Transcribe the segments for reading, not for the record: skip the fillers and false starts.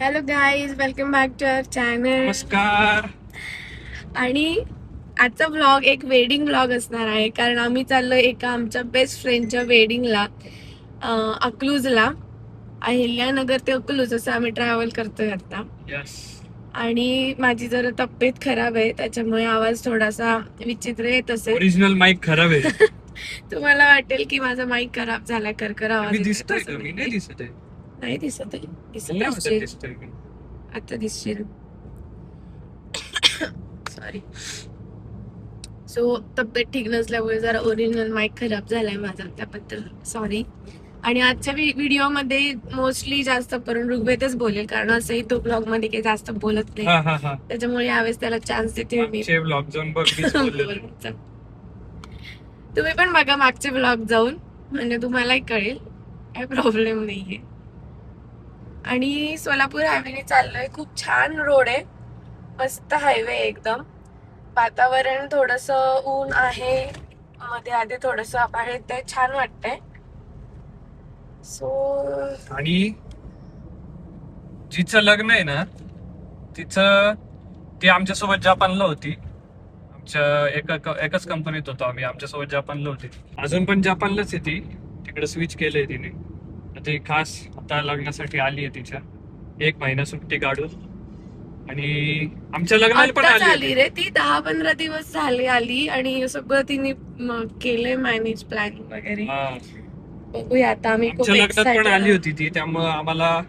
Hello guys, welcome back to our channel. नमस्कार. आणि आजचा व्लॉग एक वेडिंग व्लॉग असणार आहे, कारण आम्ही चाललोय एका आमच्या बेस्ट फ्रेंडच्या वेडिंगला, अकलूजला. अहिल्यानगर ते अकलूज असं आम्ही ट्रॅव्हल करतोय आता. यस. आणि माझी जरा तब्येत खराब आहे, त्याच्यामुळे आवाज थोडासा विचित्र येत असेल. ओरिजिनल माईक खराब आहे. तुम्हाला वाटेल की माझा माईक खराब झालाय, करकर आवाज मी येतोय. दिसतोय तसं का? मी नाही दिसत आहे. नाही दिसत आहे. मला वाटत दिसत दिसतोय मी. आता दिसशील. सॉरी. सो तब्येत ठीक नसल्यामुळे जरा ओरिजिनल माईक खराब झालाय माझा, त्याबद्दल सॉरी. आणि आजच्या व्हिडिओमध्ये मोस्टली जास्त करून ऋग्वेदच बोलेल, कारण असंही तो ब्लॉग मध्ये काही जास्त बोलत नाही. त्याच्यामुळे यावेळेस त्याला चान्स देते मी. ब्लॉग जाऊन बघ. बोलायचा. तुम्ही पण बघा मागचे ब्लॉग जाऊन, म्हणजे तुम्हालाही कळेल, काही प्रॉब्लेम नाहीये. आणि सोलापूर हायवेने चाललोय. खूप छान रोड आहे, मस्त हायवे एकदम. वातावरण थोडस ऊन आहे, मध्ये आधी थोडस आभाळ येतंय, छान वाटतंय. सो आणि जिचं लग्न आहे ना, तिचं ती आमच्यासोबत जपानला होती. आमच्या एकाच कंपनीत होतो आम्ही. आमच्यासोबत जपानला होती. अजून पण जपानलाच आहे ती. तिकडे स्विच केलंय तिने. ती खास आता लग्नासाठी आली आहे तिच्या 1 महिना सुट्टी काढून. आणि आमच्या लग्नाला पण आत्ताच आली आली रे ती, 10-15 दिवस झाले आली. आणि सगळं तिने केलंय मॅनेज, प्लॅन वगैरे. बघूया आता. आम्ही खूप आमच्या लग्नात पण एक्सायटेड आली आहोत. होती ती, त्यामुळे आम्हाला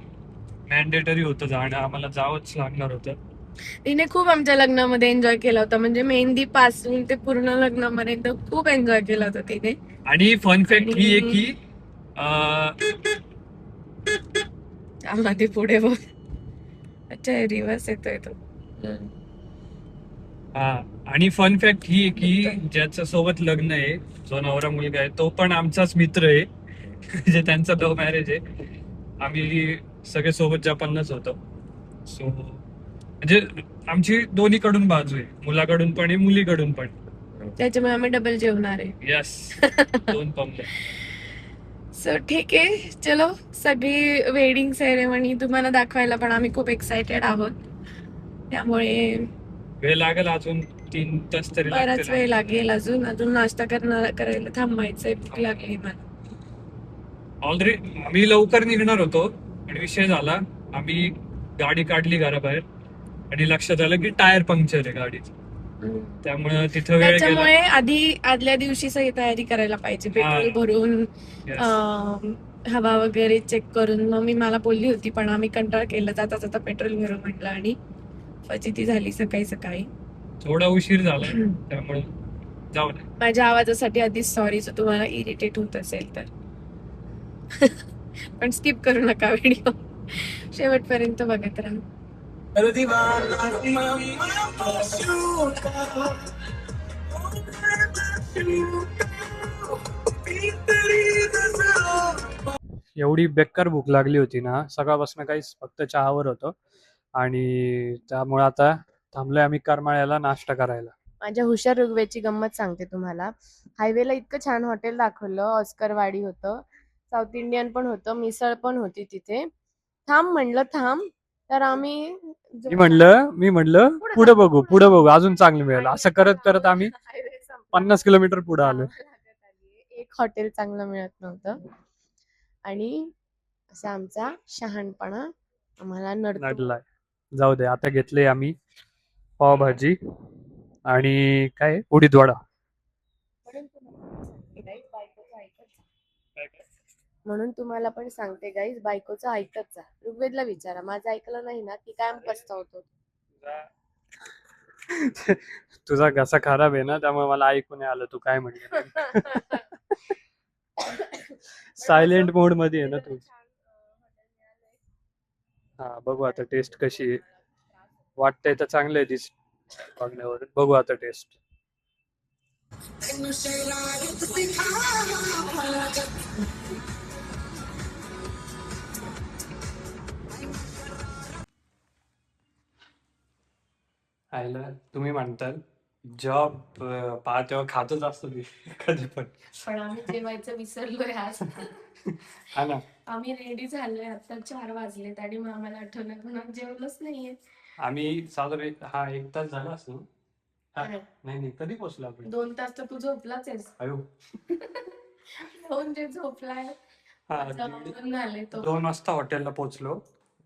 मॅन्डेटरी होतं जाणं. आम्हाला जावंच लागणार होतं. तिने खूप आमच्या लग्नामध्ये एन्जॉय केला होता, म्हणजे मेहंदी पासून ते पूर्ण लग्नापर्यंत खूप एन्जॉय केला होता तिने. आणि फन फॅक्ट ही आहे की मध्ये पुढे बघ. अच्छा, रिवर्स येतोय तो. आणि फन फॅक्ट ही आहे की ज्याच्या सोबत लग्न आहे, जो नवरा मुलगा आहे, तो पण आमचाच मित्र आहे. जे त्यांचा लव्ह मॅरेज आहे. आम्ही सगळे सोबत जपानलाच होतो. सो म्हणजे आमची दोन्हीकडून बाजू आहे, मुलाकडून पण आहे, मुलीकडून पण. त्याच्यामुळे आम्ही डबल जेवणार आहे. यस. 2 पाऊंड. सो ठीक आहे, चलो. सगळी वेडिंग सेरेमनी तुम्हाला दाखवायला पण आम्ही खूप एक्सायटेड आहोत, त्यामुळे वेळ लागेल अजून 3 तास तरी बराच वेळ लागेल. लागतील. अजून नाश्ता करायला थांबायचंय, भूक लागली मला. ऑलरेडी आम्ही लवकर निघणार होतो, आणि विषय झाला, आम्ही गाडी काढली घराबाहेर आणि लक्षात आलं की टायर पंक्चर आहे गाडीचं. त्यामुळे तिथं वेळ गेला. त्याच्यामुळे आदल्या दिवशी सगळी तयारी करायला पाहिजे, पेट्रोल भरून, हवा वगैरे चेक करून. मम्मी मला बोलली होती, पण आम्ही कंटाळ केला, जाता जाता पेट्रोल भरू म्हटलं, आणि फजिती झाली सकाळी सकाळी. थोडा उशीर झाला, त्यामुळे जाऊ दे. माझ्या आवाजासाठी आधीच सॉरी, जर तुम्हाला इरिटेट होत असेल तर. पण स्किप करू नका व्हिडिओ, शेवटपर्यंत बघत राहा. एवढी बेकार भूक लागली होती ना, सकाळपासून काहीच, फक्त चहावर होतो. आणि त्यामुळे आता थांबलोय आम्ही करमाळ्याला नाश्ता करायला. माझ्या हुशार ऋग्वेची गंमत सांगते तुम्हाला. हायवेला इतकं छान हॉटेल दाखवलं, ऑस्करवाडी होतं, साऊथ इंडियन पण होतं, मिसळ पण होती तिथे. थांब म्हणलं, थांब. तर आम्ही मी म्हणलं पुढे बघू अजून चांगलं मिळेल, असं करत करत आम्ही 50 किलोमीटर पुढे आलो. एक हॉटेल चांगलं मिळत नव्हतं, आणि असा आमचा शहाणपणा आम्हाला नडलाय. जाऊ दे, आता घेतले आम्ही पावभाजी आणि काय उडीद वडा. म्हणून तुम्हाला पण सांगते गाईज, बायकोचं ऐकत जा. ऋग्वेदला विचारा, माझं ऐकलं नाही ना की काय पस्तावतो. तुझा घसा खराब आहे ना, त्यामुळे मला ऐकून आलं तू काय म्हणते. सायलेंट मोड मध्ये आहे ना तू. हा, बघू आता टेस्ट कशी आहे. वाटतंय तर चांगलं आहे दिस बघण्यावर. बघू आता टेस्ट. आयला तुम्ही म्हणताल जॉब पाहत तेव्हा खातच असतो मी कधी पण. पण आम्ही जेवायचं विसरलोय आज. हा ना. आम्ही रेडी झालोय, आता 4 वाजलेत आणि मग आम्हाला आठवलं पण जेवलोच नाहीये. आम्ही साधारण हा 1 तास झाला असेल. काय? नाही नाही, कधी पोहोचलो आपण? 2 तास तर तू झोपलाच आहेस. अयो. फोन जे झोपलाय. हा, माझं आवरून आले तो. 2 वाजता हॉटेलला पोहोचलो.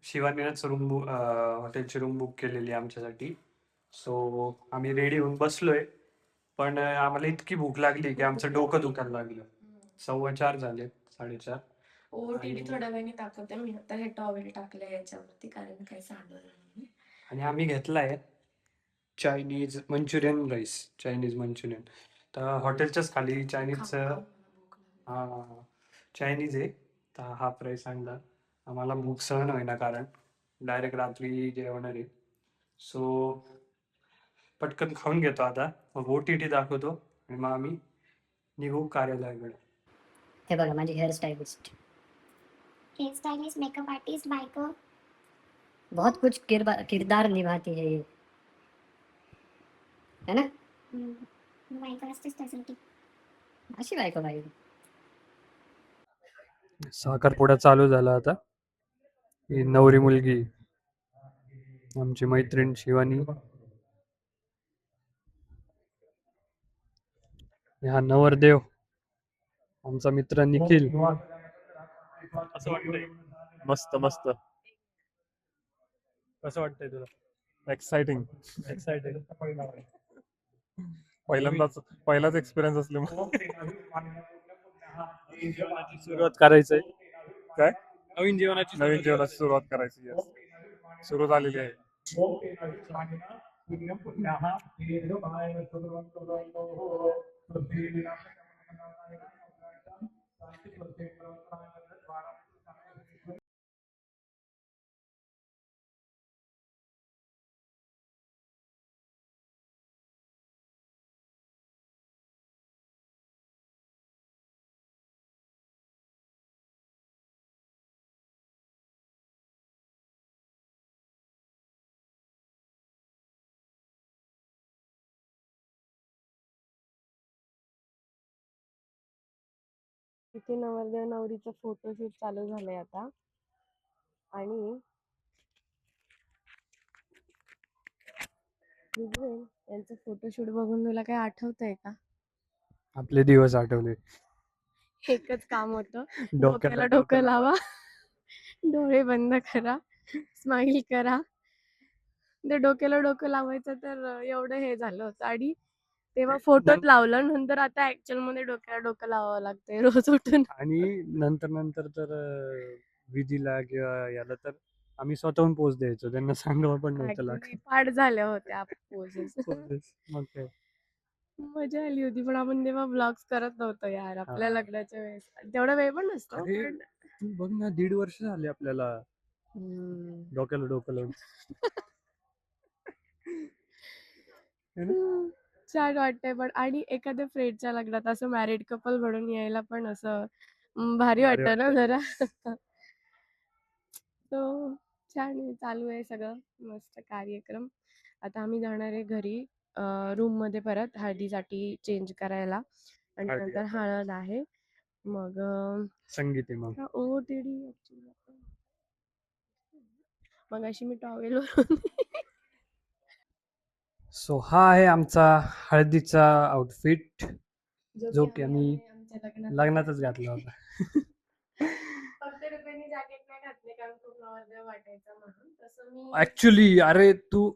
शिवानीनंच हॉटेलची रूम बुक केलेली आहे आमच्यासाठी. सो आम्ही रेडी होऊन बसलोय. पण आम्हाला इतकी भूक लागली की आमचं डोकं दुखायला लागलं. 4:15 झाले, 4:30. ओटीडी थोड्या वेळाने दाखवते मी. आता हे टॉवेल टाकलंय याच्यावरती कारण काही सांगणार नाही. आणि आम्ही घेतलाय Chinese Manchurian rice, Chinese Manchurian. तर हॉटेलच्याच खाली चायनीजचं हा चायनीज आहे. तर हा प्राईस आणला. आम्हाला भूक सहन होईना कारण डायरेक्ट रात्री जेवणार आहे. सो पटकन खाऊन घेतो आता, मग OTT दाखवतो आणि मग आम्ही निघू कार्यालयाकडे. हे बघा माझी hair stylist, hair stylist, makeup artist, बायको. बहुत कुछ किरदार निभाती है ये, है ना? बायको असतेच त्यासाठी. अशी बायको बाई. साखरपुडा चालू झाला आता. ही नवरी मुलगी आमची मैत्रीण शिवानी. हा नवरदेव आमचा मित्र निखिल. असं वाटतंय? मस्त मस्त कसं वाटतंय तुला? एक्साइटिंग. एक्साइटेड? पहिलाच एक्सपिरियन्स असल्यामुळे जेवणाची सुरुवात करायचंय. काय नवीन जेवणाची नवीन जेवणाची सुरुवात करायची. Yes. सुरू झालेली आहे. इथे नवरदेव नवरीचं फोटोशूट चालू झालंय आता. आणि यांचं फोटोशूट बघून तुला काय आठवतंय का? आपले दिवस आठवले. एकच काम होतं, डोक्याला डोक्याला डोकं लावा, डोळे बंद करा, स्माइल करा. ते डोक्याला डोकं लावायचं तर एवढं हे झालं होतं आणि तेव्हा फोटोत लावलं, नंतर आता ऍक्च्युअल मध्ये डोक्याला डोकं लावावं लागतंय रोज उठून. आणि नंतर तर विधीला किंवा याला तर आम्ही स्वतःहून पोच द्यायचो, त्यांना सांगावं पण नव्हतं ऍक्च्युली लागत. पाठ झाल्या होत्या पोजेस. Poses. मग काय. मजा आली होती, पण आपण तेव्हा ब्लॉग्स करत नव्हतो यार आपल्या लग्नाच्या वेळेस. तेवढा वेळ पण नसतो अरे पण तू बघ ना, 1.5 वर्ष झाले आपल्याला डोक्याला डोकं लावून. है ना? छान वाटतंय पण. आणि एखाद्या फ्रेंडच्या लग्नात असं मॅरिड कपल म्हणून यायला पण असं भारी भारी वाटतं ना वाटतं. जरा. तो छान आहे, चालू आहे सगळं मस्त कार्यक्रम. आता आम्ही जाणार आहे घरी रूम मध्ये परत हळदीसाठी चेंज करायला आणि हळदी नंतर आता. हळद आहे. मग संगीत आहे मग. मग अशी मी टॉवेल वरून सो हा आहे आमचा हळदीचा आउटफिट, जो की आम्ही आमच्या लग्नात लग्नातच घातला होता. फक्त रुपयानी जॅकेट नाही घातले कारण खूप नवरदेव वाटायचा म्हणून. तसं मी ऍक्च्युली अरे तू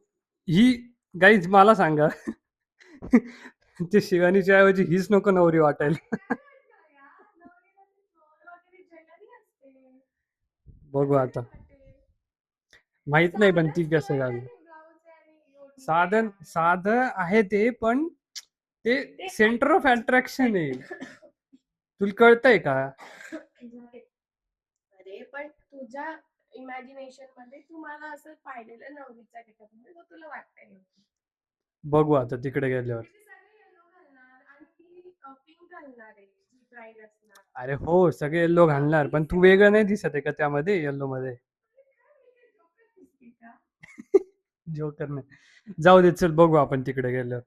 ही गाईज मला सांगा, ते शिवानीच्या ऐवजी हीच नको नवरी वाटायला. बघू आता, माहित नाही पण ती कसं घालणार. साधं आहे ते, पण ते सेंटर ऑफ अट्रॅक्शन आहे. तुला कळतंय का? अरे पण तुझ्या इमॅजिनेशन मध्ये तू मला असं पाहिलेलं नवरीच्या गेटअप मध्ये, मग तुला वाटतंय बघू आता तिकडे गेल्यावर. येलो घालणार आणि ती पिंक घालणार आहे जी ब्राईड असणार. अरे हो, सगळे येल्लो घालणार, पण तू वेगळं नाही दिसत आहे का त्यामध्ये, येल्लो मध्ये? जोकर नाही. जाऊ दे, चल बघू आपण तिकडे गेल्यावर.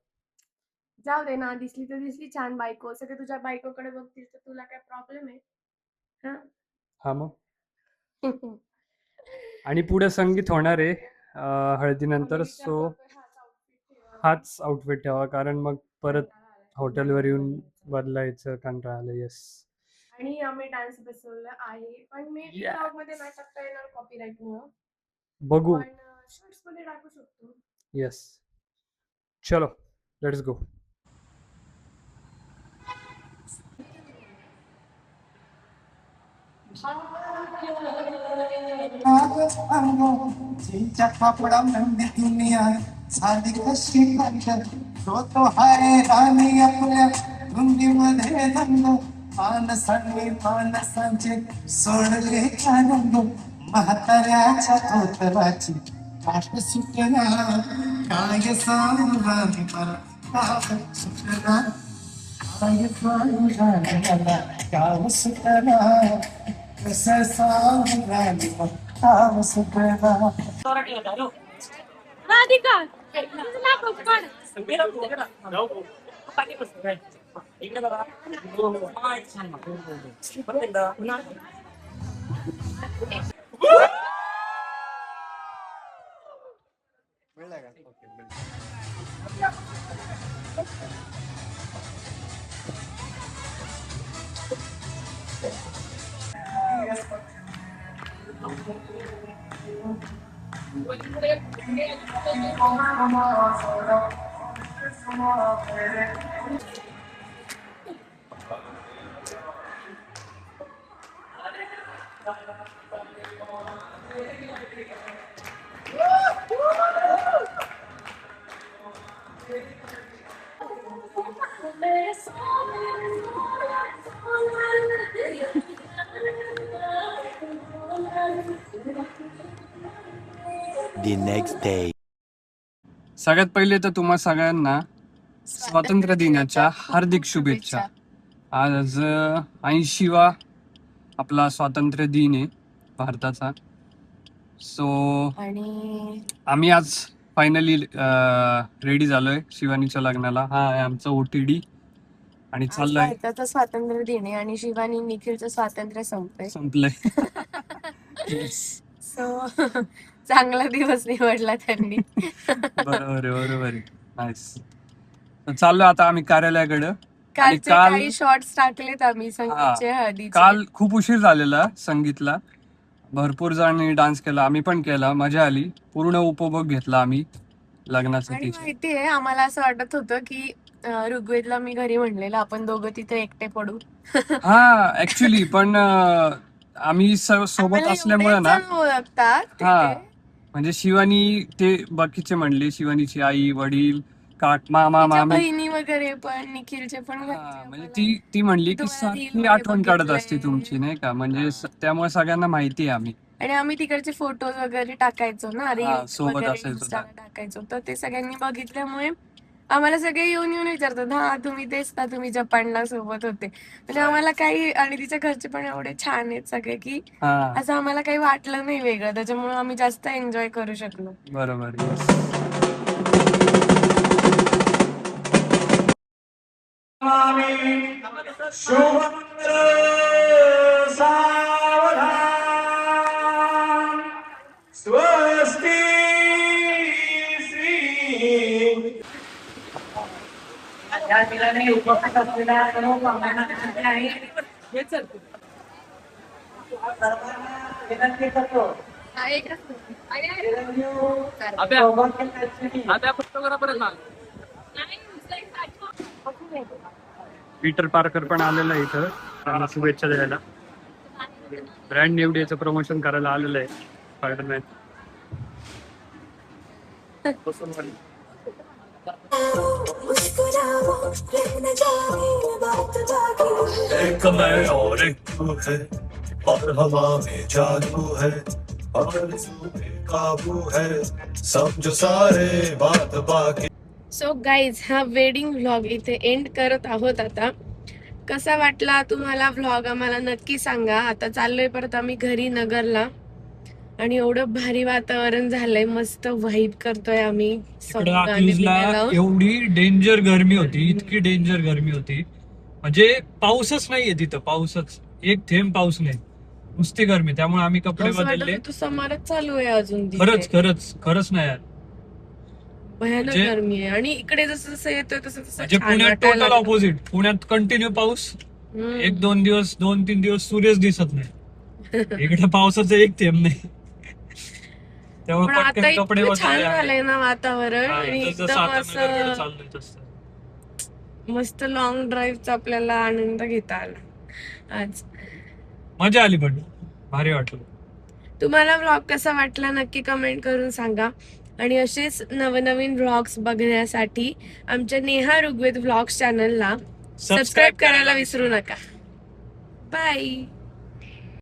जाऊ दे ना, दिसली तर दिसली छान बायको, सगळे तुझ्या बायकोकडे बघतील तर तुला काय प्रॉब्लेम आहे? हा? हा मग. आणि पुढे संगीत होणार आहे हळदीनंतर, आम्ही विचार सो करतोय हाच outfit ठेवावा. हाच आउटफिट ठेवा, कारण मग परत कंटाळा आलाय. हॉटेलवर येऊन बदलायचं कंटाळा आलं. येस. आणि आम्ही डान्स बसवला आहे, पण मे बी Yeah. ब्लॉग मध्ये नाही टाकता येणार कॉपीराईट मुळे, बघू. पण शॉर्ट्स मध्ये टाकू शकतो. येस. चलो लेट्स गो. चींच्या फाफडा म्हणली दुनिया साधी कशी खायच्या तो तो हाय राणी आपल्या धुंदीमध्ये रंग माणसांनी माणसांचे सोडले आनंद म्हाताऱ्याच्या धोतराची काट सुटला काय सांगा मला काट सुटला काय सांगा मला काय सुटला कसं सांगा काय सुटला. Radhika The next day. सगळ्यात पहिले तर तुम्हा सगळ्यांना स्वातंत्र्य दिनाच्या हार्दिक शुभेच्छा. आज 80वा आपला स्वातंत्र्य दिन आहे भारताचा. सो आणि आम्ही आज फायनली रेडी झालोय शिवानीच्या लग्नाला. हा आहे आमचा OTD आणि आज चाललंय. भारताचं स्वातंत्र्य दिन आहे आणि शिवानी निखिलचं स्वातंत्र्य संपलंय. संपलंय. सो चांगला दिवस निवडला त्यांनी. बरोबर आहे. नाईस. चाललो आता आम्ही कार्यालयाकडं. कालचे काल- काही शॉर्ट्स टाकलेत आम्ही संगीतचे हळदीचे. काल खूप उशीर झालेला संगीतला. भरपूर जणांनी डान्स केला, आम्ही पण केला, मजा आली. पूर्ण उपभोग घेतला आम्ही लग्नाचा आणि तिच्या. माहितीये आम्हाला असं वाटत होतं की ऋग्वेदला मी घरी म्हणलेलं आपण दोघं तिथे एकटे पडू. हा ऍक्च्युली पण आम्ही सोबत आम्हाला असल्यामुळे ना, एवढेच जण ओळखतात हा तिथे. म्हणजे शिवानी ते बाकीचे म्हणले, शिवानीची आई वडील मामा तिच्या मामी. बहिणी वगैरे पण निखिलचे पण घरचे हा म्हणजे आम्हाला. ती म्हणली की तुम्हाला reel सारखी मध्ये आठवण काढत बघितलंय. असते तुमची, नाही का, म्हणजे त्यामुळे सगळ्यांना माहिती आहे आम्ही. आणि आम्ही तिकडचे फोटोज वगैरे टाकायचो ना, रील्स सोबत वगैरे असायचो इंस्टाला टाकायचो, तर ते सगळ्यांनी बघितल्यामुळे आम्हाला सगळे येऊन येऊन विचारतात, हा तुम्ही तेच ना, तुम्ही जपानला सोबत होते. म्हणजे आम्हाला काही, आणि तिच्या घरचे पण एवढे छान आहेत सगळे की हा असं आम्हाला काही वाटलं नाही वेगळं, त्याच्यामुळे आम्ही जास्त एन्जॉय करू शकलो. बरोबर. yes. पीटर पार्कर पण आलेलं आहे इथं त्यांना शुभेच्छा द्यायला. ब्रँड न्यू डेचं प्रमोशन करायला आलेलं आहे स्पायडरमॅन. एक मैं और एक तू है और हवा में जादू है और काबू है समझो सारे बात बाकी. सो गाईज, हा वेडिंग व्लॉग इथे एंड करत आहोत. आता कसा वाटला तुम्हाला व्लॉग आम्हाला नक्की सांगा. आता चाललोय परत आम्ही घरी नगरला. आणि एवढं भारी वातावरण झालंय, मस्त वाईब करतोय आम्ही. इकडे गाणे अकलूजला बिणे लावून. एवढी डेंजर गरमी होती, इतकी डेंजर गरमी होती, म्हणजे पाऊसच नाहीये तिथं, पाऊसच एक थेंब पाऊस नाही, नुसती गरमी. त्यामुळे आम्ही कपडे असं वाटत बदलले. होतं समरच चालू आहे अजून तिथे. खरंच नाही यार. भयानक म्हणजे- गरमी आहे. आणि इकडे जसं जसं येतोय तसं तसं म्हणजे छान पुण्यात वाटायला टोटल लागलं. ऑपोजिट. पुण्यात कंटिन्यू पाऊस, हम्म. 1-2 दिवस 2-3 दिवस सूर्यच दिसत नाही. इकडे पावसाचं एक थेंब नाही. त्यामुळे पण आता पटकन कपडे इतकं छान बदलले आम्ही. झालंय ना वातावरण. हा, आणि जसं एकदम आता नगरकडे असं चाललोय तसं. मस्त लॉंग ड्राईव्हचा आपल्याला आनंद घेता आला आज. मजा आली, पण भारी वाटलं. तुम्हाला व्लॉग कसा वाटला नक्की कमेंट करून सांगा. आणि असेच नवनवीन व्लॉग्स बघण्यासाठी आमच्या नेहा ऋग्वेद व्लॉग्स चॅनलला सबस्क्राईब करायला विसरू नका. बाय.